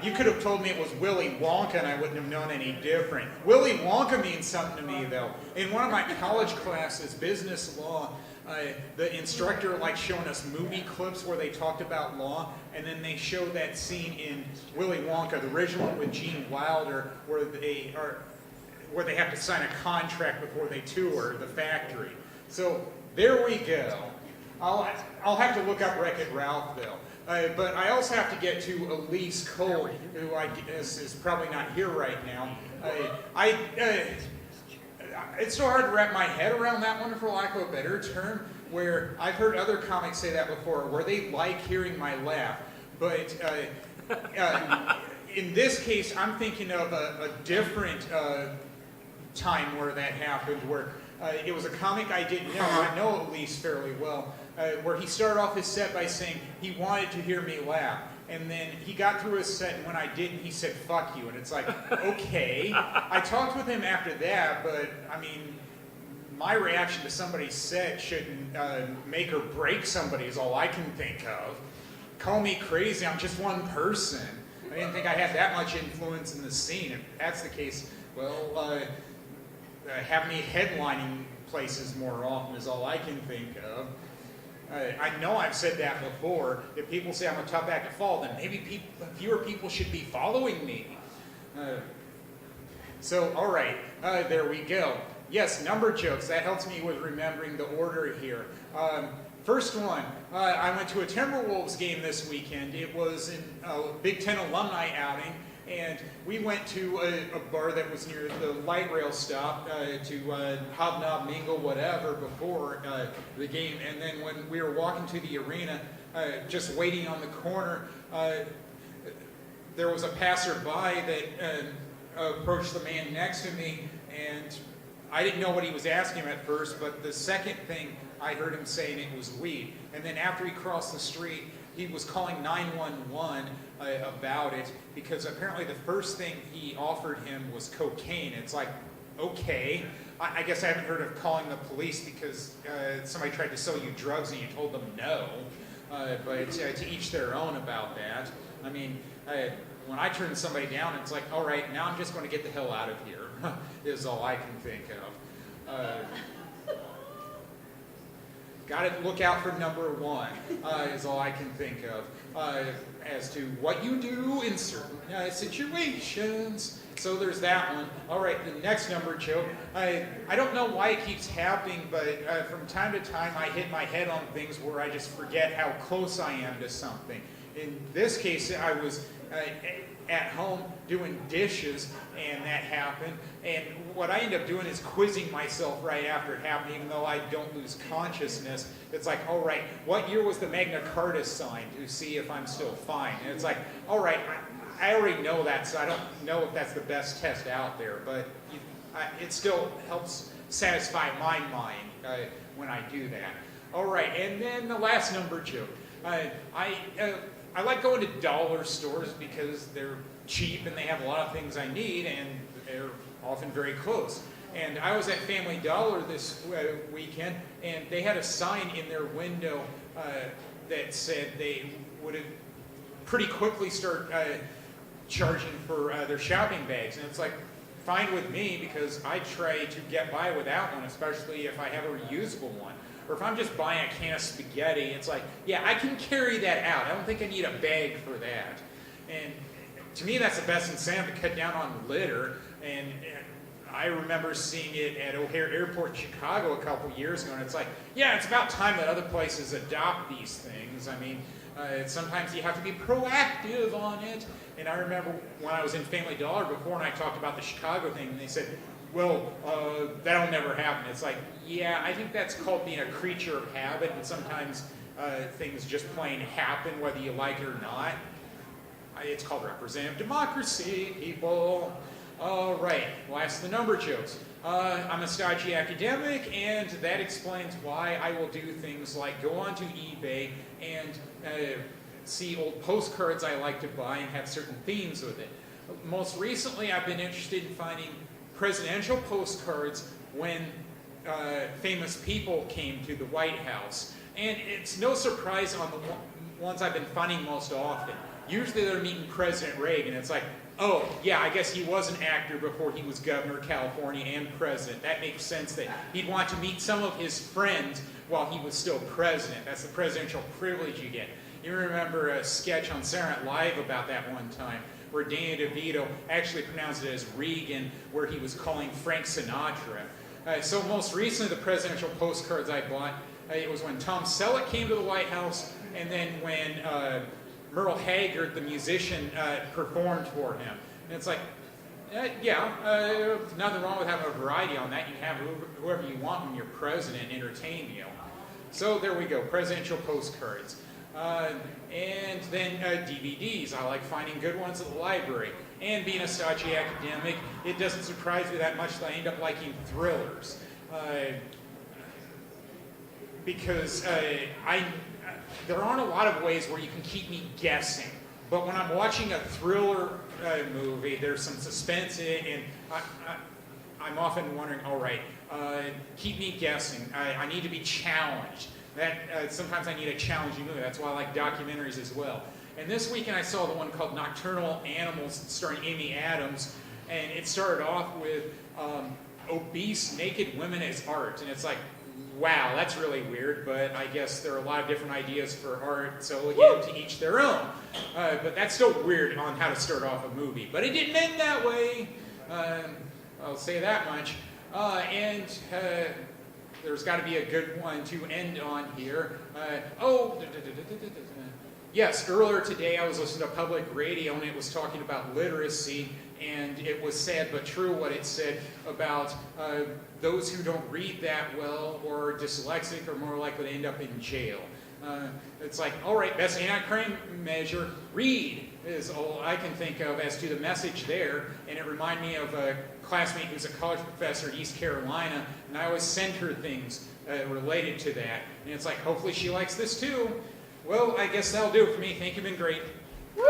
You could have told me it was Willy Wonka and I wouldn't have known any different. Willy Wonka means something to me though. In one of my college classes, business law, the instructor liked showing us movie clips where they talked about law, and then they showed that scene in Willy Wonka, the original one with Gene Wilder, where they have to sign a contract before they tour the factory. So there we go. I'll have to look up Wreck-It Ralph though. But I also have to get to Elise Cole, who I guess is probably not here right now. It's so hard to wrap my head around that one, for lack of a better term, where I've heard other comics say that before, where they like hearing my laugh. But in this case, I'm thinking of a different time where that happened, where it was a comic I didn't know. I know Elise fairly well. Where he started off his set by saying he wanted to hear me laugh. And then he got through his set, and when I didn't, he said, "Fuck you." And it's like, okay. I talked with him after that, but, I mean, my reaction to somebody's set shouldn't make or break somebody is all I can think of. Call me crazy, I'm just one person. I didn't think I had that much influence in the scene. If that's the case, well, have me headlining places more often is all I can think of. I know I've said that before. If people say I'm a tough act to follow, then maybe fewer people should be following me. So, all right, there we go. Yes, number jokes. That helps me with remembering the order here. First one, I went to a Timberwolves game this weekend. It was a Big Ten alumni outing. And we went to a bar that was near the light rail stop to hobnob, mingle, whatever before the game. And then when we were walking to the arena, just waiting on the corner, there was a passerby that approached the man next to me, and I didn't know what he was asking him at first, but the second thing I heard him saying it was weed. And then after he crossed the street, he was calling 911 about it, because apparently the first thing he offered him was cocaine. It's like, okay. I guess I haven't heard of calling the police because somebody tried to sell you drugs and you told them no. But to each their own about that. I mean, when I turn somebody down, it's like, all right, now I'm just going to get the hell out of here, is all I can think of. Got to look out for number one, is all I can think of, as to what you do in certain situations. So there's that one. All right, the next number joke. I don't know why it keeps happening, but from time to time I hit my head on things where I just forget how close I am to something. In this case, I was at home doing dishes, and that happened. And what I end up doing is quizzing myself right after it happened, even though I don't lose consciousness. It's like, all right, what year was the Magna Carta signed, to see if I'm still fine? And it's like, all right, I already know that, so I don't know if that's the best test out there, but it still helps satisfy my mind when I do that. All right, and then the last number joke. I like going to dollar stores because they're cheap and they have a lot of things I need, and they're often very close. And I was at Family Dollar this weekend, and they had a sign in their window that said they would pretty quickly start charging for their shopping bags. And it's like, fine with me, because I try to get by without one, especially if I have a reusable one. Or if I'm just buying a can of spaghetti, it's like, yeah, I can carry that out. I don't think I need a bag for that. And to me, that's the best incentive to cut down on litter. And I remember seeing it at O'Hare Airport in Chicago a couple years ago, and it's like, yeah, it's about time that other places adopt these things. I mean, sometimes you have to be proactive on it. And I remember when I was in Family Dollar before, and I talked about the Chicago thing, and they said, well, that'll never happen. It's like, yeah, I think that's called being a creature of habit, and sometimes things just plain happen whether you like it or not. It's called representative democracy, people. All right, last of the number jokes. I'm a stodgy academic, and that explains why I will do things like go onto eBay and see old postcards I like to buy and have certain themes with it. Most recently, I've been interested in finding presidential postcards when famous people came to the White House. And it's no surprise on the ones I've been finding most often. Usually they're meeting President Reagan. It's like, oh, yeah, I guess he was an actor before he was governor of California and president. That makes sense that he'd want to meet some of his friends while he was still president. That's the presidential privilege you get. You remember a sketch on Saturday Night Live about that one time, where Danny DeVito actually pronounced it as Regan, where he was calling Frank Sinatra. So most recently, the presidential postcards I bought, it was when Tom Selleck came to the White House, and then when Merle Haggard, the musician, performed for him. And it's like, nothing wrong with having a variety on that. You can have whoever you want when you're president entertain you. So there we go, presidential postcards. And then DVDs. I like finding good ones at the library. And being a stodgy academic, it doesn't surprise me that much that I end up liking thrillers. Because there aren't a lot of ways where you can keep me guessing. But when I'm watching a thriller movie, there's some suspense in it, and I'm often wondering, all right, keep me guessing. I need to be challenged. Sometimes I need a challenging movie. That's why I like documentaries as well. And this weekend I saw the one called Nocturnal Animals starring Amy Adams, and it started off with obese naked women as art. And it's like, wow, that's really weird, but I guess there are a lot of different ideas for art, so again, to each their own. But that's still weird on how to start off a movie. But it didn't end that way, I'll say that much. And there's got to be a good one to end on here. Yes, earlier today I was listening to public radio and it was talking about literacy, and it was sad but true what it said about those who don't read that well or are dyslexic are more likely to end up in jail. It's like, all right, best anti-crime measure, read, is all I can think of as to the message there. And it reminded me of a classmate who's a college professor at East Carolina, and I always send her things related to that. And it's like, hopefully she likes this too. Well, I guess that'll do it for me. Thank you, been great. Woo!